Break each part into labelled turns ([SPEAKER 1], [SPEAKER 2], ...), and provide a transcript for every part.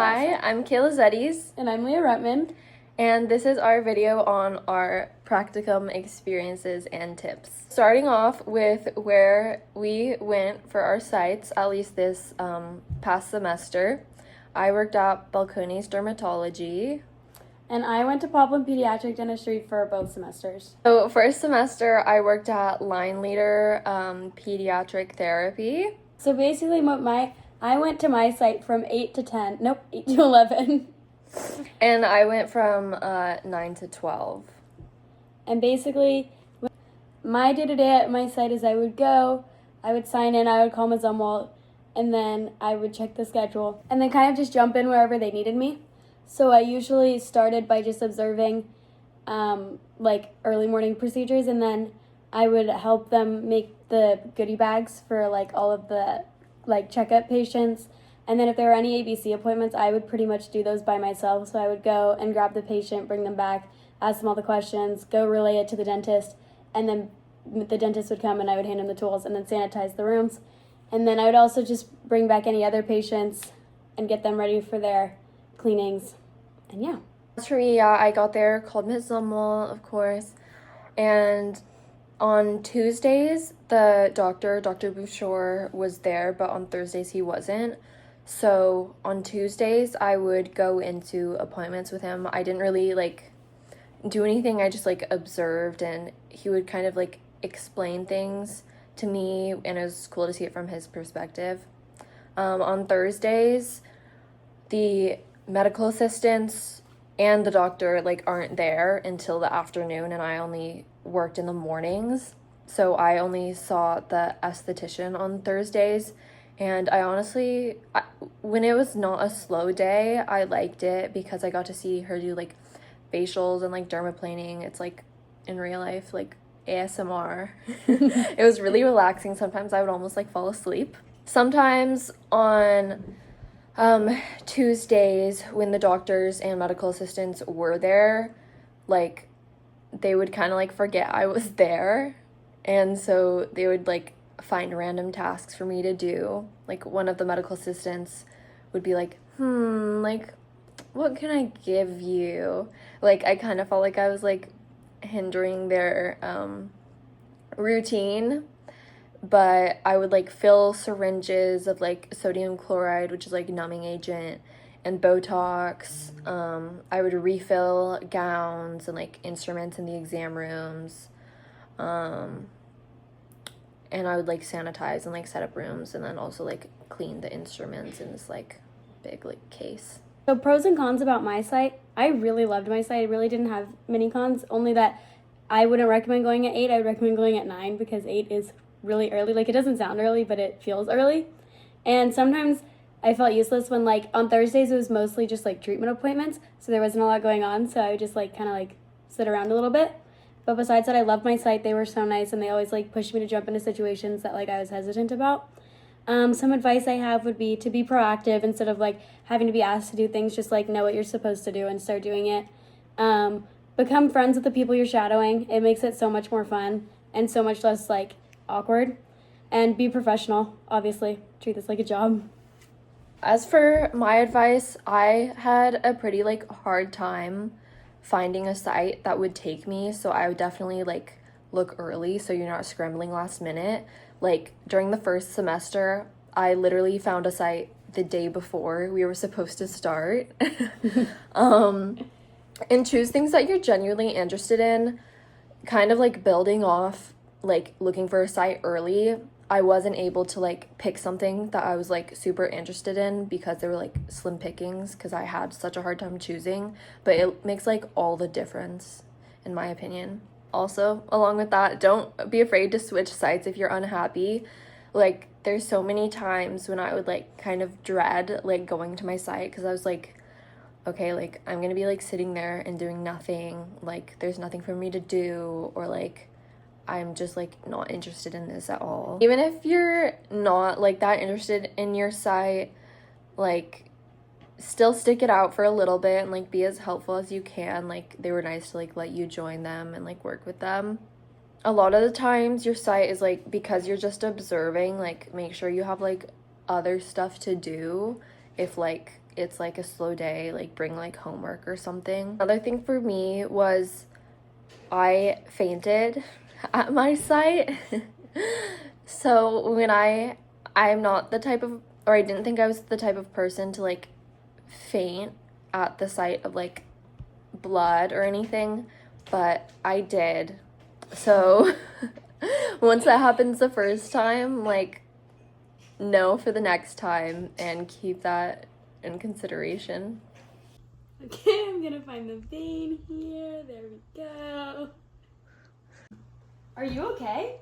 [SPEAKER 1] Hi, I'm Caela Zeddies,
[SPEAKER 2] And I'm Leah Rutman.
[SPEAKER 1] and this is our video on our practicum experiences and tips. Starting off with where we went for our sites, at least this past semester. I worked at Balcones Dermatology.
[SPEAKER 2] And I went to Poplin Pediatric Dentistry for both semesters.
[SPEAKER 1] So first semester, I worked at Line Leader Pediatric Therapy.
[SPEAKER 2] So basically, I went to my site from 8 to 10. Nope, 8 to 11.
[SPEAKER 1] And I went from 9 to 12.
[SPEAKER 2] And basically, my day-to-day at my site is I would go, I would sign in, I would call my Zumwalt, and then I would check the schedule. And then kind of just jump in wherever they needed me. So I usually started by just observing like early morning procedures, and then I would help them make the goodie bags for like all of the like checkup patients. And then if there were any ABC appointments, I would pretty much do those by myself. So I would go and grab the patient, bring them back, ask them all the questions, go relay it to the dentist, and then the dentist would come and I would hand him the tools and then sanitize the rooms. And then I would also just bring back any other patients and get them ready for their cleanings. And yeah.
[SPEAKER 1] As for me, yeah, I got there, called Miss Zumwalt, of course, and on Tuesdays, the Dr. Bouchard, was there, but on Thursdays he wasn't. So on Tuesdays, I would go into appointments with him. I didn't really do anything. I just observed, and he would kind of explain things to me, and it was cool to see it from his perspective. On Thursdays, the medical assistants and the doctor aren't there until the afternoon, and I only worked in the mornings, so I only saw the esthetician on Thursdays. And I honestly, when it was not a slow day, I liked it because I got to see her do facials and dermaplaning. It's in real life, ASMR. It was really relaxing. Sometimes I would almost fall asleep. Sometimes on Tuesdays, when the doctors and medical assistants were there, they would kind of forget I was there, and so they would find random tasks for me to do. One of the medical assistants would be what can I give you? I kind of felt like I was hindering their routine. But I would fill syringes of sodium chloride, which is numbing agent, and Botox. I would refill gowns and instruments in the exam rooms. And I would sanitize and set up rooms, and then also clean the instruments in this big case.
[SPEAKER 2] So pros and cons about my site. I really loved my site. I really didn't have many cons, only that I wouldn't recommend going at 8. I would recommend going at 9 because 8 is really early. It doesn't sound early, but it feels early. And sometimes I felt useless when on Thursdays it was mostly just treatment appointments, so there wasn't a lot going on, so I would just kind of sit around a little bit. But besides that, I loved my site. They were so nice, and they always pushed me to jump into situations that I was hesitant about. Some advice I have would be to be proactive instead of having to be asked to do things. Just know what you're supposed to do and start doing it. Become friends with the people you're shadowing. It makes it so much more fun and so much less awkward. And be professional, obviously. Treat this like a job.
[SPEAKER 1] As for my advice, I had a pretty hard time finding a site that would take me, so I would definitely look early so you're not scrambling last minute. During the first semester, I literally found a site the day before we were supposed to start. And choose things that you're genuinely interested in, kind of building off looking for a site early. I wasn't able to pick something that I was super interested in because they were slim pickings, because I had such a hard time choosing, but it makes all the difference in my opinion. Also, along with that, don't be afraid to switch sites if you're unhappy. There's so many times when I would kind of dread going to my site because I was okay, I'm gonna be sitting there and doing nothing, there's nothing for me to do, or I'm just not interested in this at all. Even if you're not that interested in your site, still stick it out for a little bit and be as helpful as you can. They were nice to let you join them and work with them. A lot of the times your site is because you're just observing, make sure you have other stuff to do if it's like a slow day, like bring like homework or something. Another thing for me was I fainted at my site. So when I'm not the type of, or I didn't think I was the type of person to like faint at the sight of like blood or anything, but I did. So once that happens the first time, like, know for the next time and keep that in consideration.
[SPEAKER 2] Okay, I'm gonna find the vein here. There we go. Are you okay?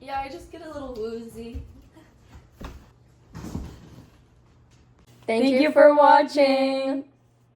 [SPEAKER 1] Yeah, I just get a little woozy. Thank you for watching.